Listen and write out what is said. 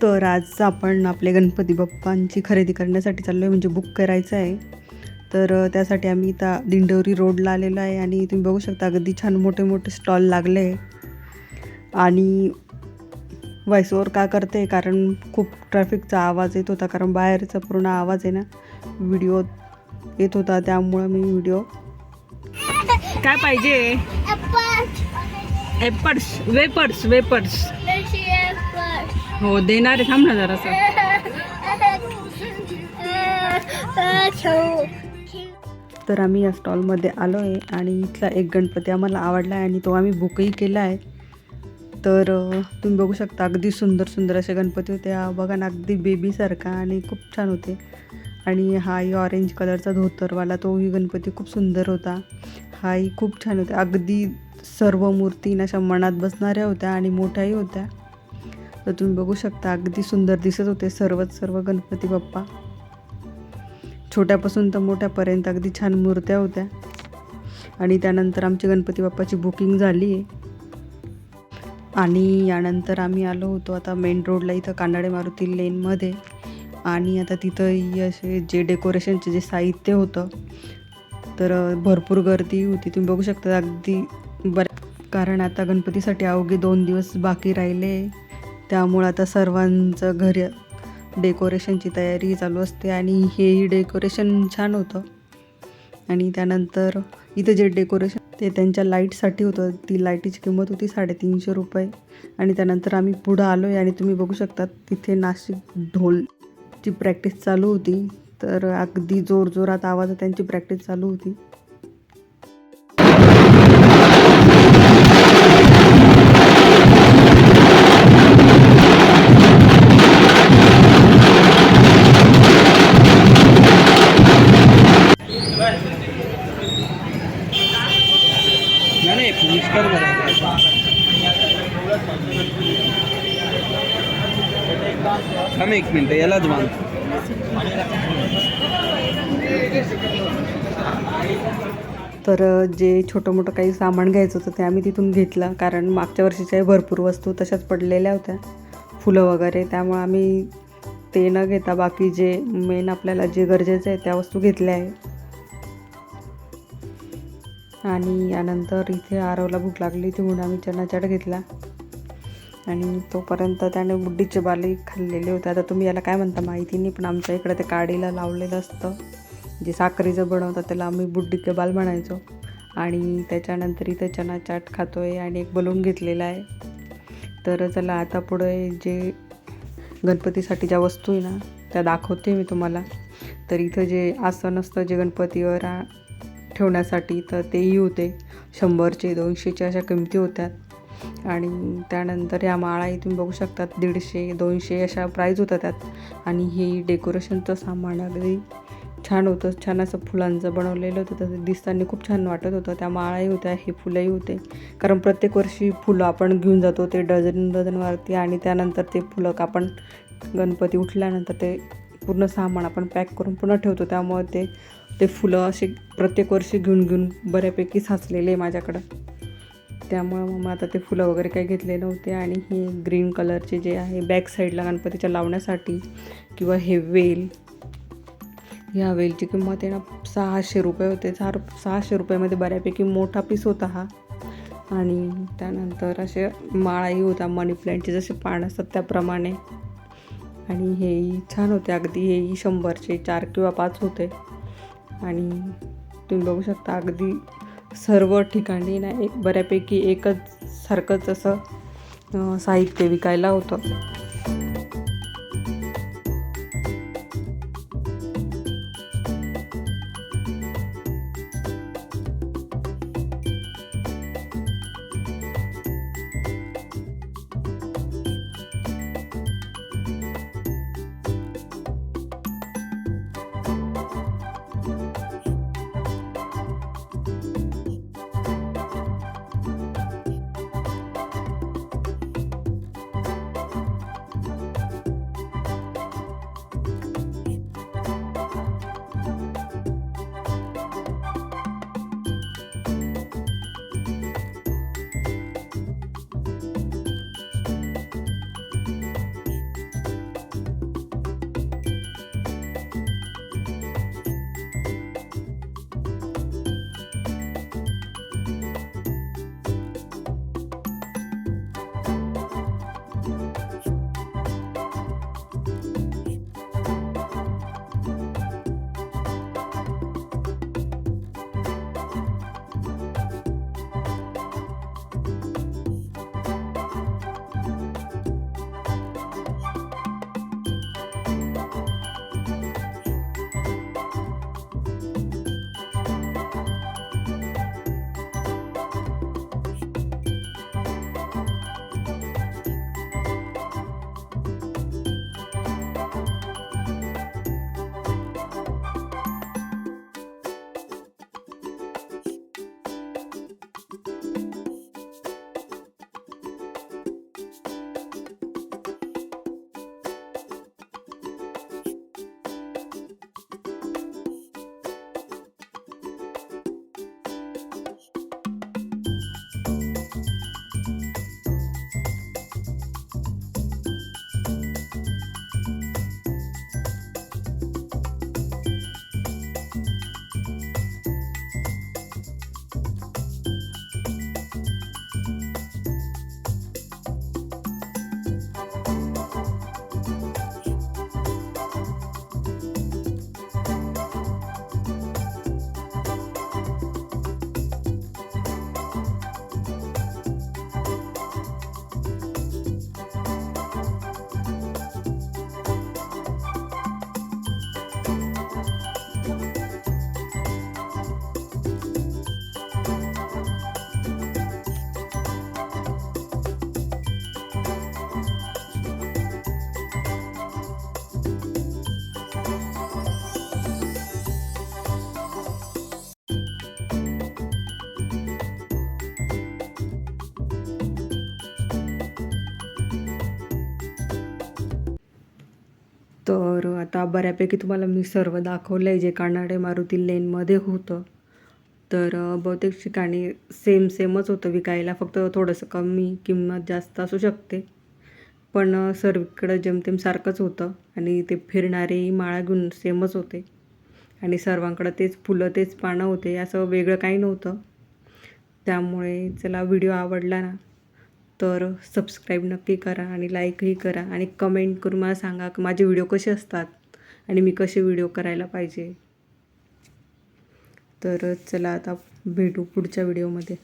तर आज आपण आपले गणपती बाप्पांची खरेदी करण्यासाठी चाललो आहे, म्हणजे बुक करायचं आहे. तर त्यासाठी आम्ही इथं दिंडोरी रोडला आलेलो आहे आणि तुम्ही बघू शकता अगदी छान मोठे मोठे स्टॉल लागले आहे. आणि व्हॉइसओव्हर का करते कारण खूप ट्रॅफिकचा आवाज येत होता, कारण बाहेरचा पूर्ण आवाज आहे ना व्हिडिओ येत होता, त्यामुळं मी व्हिडिओ. काय पाहिजे? Apples, wafers wafers. हो देणार आहे, थांब ना जरासं. तर आम्ही या स्टॉलमध्ये आलो आहे आणि इथला एक गणपती आम्हाला आवडला आहे आणि तो आम्ही बुकही केला आहे. तर तुम्ही बघू शकता अगदी सुंदर सुंदर असे गणपती होते. बघा ना, अगदी बेबीसारखा आणि खूप छान होते. आणि हाही ऑरेंज कलरचा धोतरवाला तोही गणपती खूप सुंदर होता. हाही खूप छान होता. अगदी सर्व मूर्ती अशा मनात बसणाऱ्या होत्या आणि मोठ्याही होत्या. तर तुम्ही बघू शकता अगदी सुंदर दिसत होते सर्व गणपती बाप्पा, छोट्यापासून तर मोठ्यापर्यंत अगदी छान मूर्त्या होत्या. आणि त्यानंतर आमची गणपती बाप्पाची बुकिंग झाली आहे. आणि यानंतर आम्ही आलो होतो आता मेन रोडला, इथं कानडे मारुती लेनमध्ये. आणि आता तिथं असे जे डेकोरेशनचे जे साहित्य होतं तर भरपूर गर्दी होती. तुम्ही बघू शकता अगदी कारण आता गणपतीसाठी अवघे 2 दिवस बाकी राहिले, त्यामुळं आता सर्वांचं घरी डेकोरेशनची तयारी चालू असते. आणि हेही डेकोरेशन छान होतं. आणि त्यानंतर इथं जे डेकोरेशन ते त्यांच्या लाईटसाठी होतं. ती लाईटीची किंमत होती 350 रुपये. आणि त्यानंतर आम्ही पुढं आलो आहे आणि तुम्ही बघू शकता तिथे नाशिक ढोलची प्रॅक्टिस चालू होती. तर अगदी जोरजोरात आवाजात त्यांची प्रॅक्टिस चालू होती. थांब एक मिनिट, यालाच बांध. तर जे छोटं मोठं काही सामान घ्यायचं होतं ते आम्ही तिथून घेतलं, कारण मागच्या वर्षीच्या भरपूर वस्तू तशाच पडलेल्या होत्या, फुलं वगैरे. त्यामुळे आम्ही ते न घेता बाकी जे मेन आपल्याला जे गरजेचं आहे त्या वस्तू घेतल्या आहे. आणि यानंतर इथे आरवला भूक लागली होती म्हणून आम्ही चना चाट घेतला. आणि तोपर्यंत त्याने बुड्डीचे बाले खाल्लेले होते. आता तुम्ही याला काय म्हणता माहिती नाही, पण आमच्या इकडे ते काडीला लावलेलं असतं जे साखरेचं बनवतात, त्याला आम्ही बुड्डी के बाल म्हणायचो. आणि त्याच्यानंतर इथं चना चाट खातो आहे आणि एक बलून घेतलेला आहे. तर चला आता पुढे जे गणपतीसाठी ज्या वस्तू आहे ना त्या दाखवते मी तुम्हाला. तर इथं जे आसन असतं जे गणपतीवर ठेवण्यासाठी, तर तेही होते 100चे 200चे अशा किमती होत्या. आणि त्यानंतर या माळाही तुम्ही बघू शकता 150 200 अशा प्राईज होत्या त्यात. आणि हे डेकोरेशनचं सामान अगदी छान होतं, छान असं फुलांचं बनवलेलं होतं, तर दिसताना खूप छान वाटत होतं. त्या माळाही होत्या, हे फुलंही होते, कारण प्रत्येक वर्षी फुलं आपण घेऊन जातो ते डझनवरती. आणि त्यानंतर ते फुलं आपण गणपती उठल्यानंतर ते पूर्ण सामान आपण पॅक करून पुन्हा ठेवतो, त्यामुळे ते फुलं असे प्रत्येक वर्षी घेऊन बऱ्यापैकी साचलेले आहे माझ्याकडं. त्यामुळं मग आता ते फुलं वगैरे काही घेतले नव्हते. आणि हे ग्रीन कलरचे जे आहे बॅक साईडला गणपतीच्या लावण्यासाठी, किंवा हे वेल, ह्या वेलची किंमत आहे ना 600 रुपये होते. 600 रुपयामध्ये बऱ्यापैकी मोठा पीस होता हा. आणि त्यानंतर असे माळाही होता मनी प्लॅन्टचे, जसे पान असतात त्याप्रमाणे. आणि हेही छान होते अगदी, हेही 100चे 4 किंवा 5 होते. आणि तुम्ही बघू शकता अगदी सर्व ठिकाणी ना बऱ्यापैकी एकच सारखंच असं साहित्य विकायला होतं. तर आता बऱ्यापैकी तुम्हाला मी सर्व दाखवलं आहे जे कानाडे मारुती लेनमध्ये होतं. तर बहुतेक ठिकाणी सेमच होतं विकायला, फक्त थोडंसं कमी किंमत जास्त असू शकते. पण सर्वीकडं जेमतेम सारखंच होतं आणि ते फिरणारे माळा घेऊन सेमच होते आणि सर्वांकडं तेच फुलं तेच पानं होते, असं वेगळं काही नव्हतं. त्यामुळे चला, व्हिडिओ आवडला ना तर सबस्क्राईब नक्की करा आणि लाईकही करा आणि कमेंट करून मला सांगा की माझे व्हिडिओ कसे असतात आणि मी कसे व्हिडिओ करायला पाहिजे. तर चला आता भेटू पुढच्या व्हिडिओमध्ये.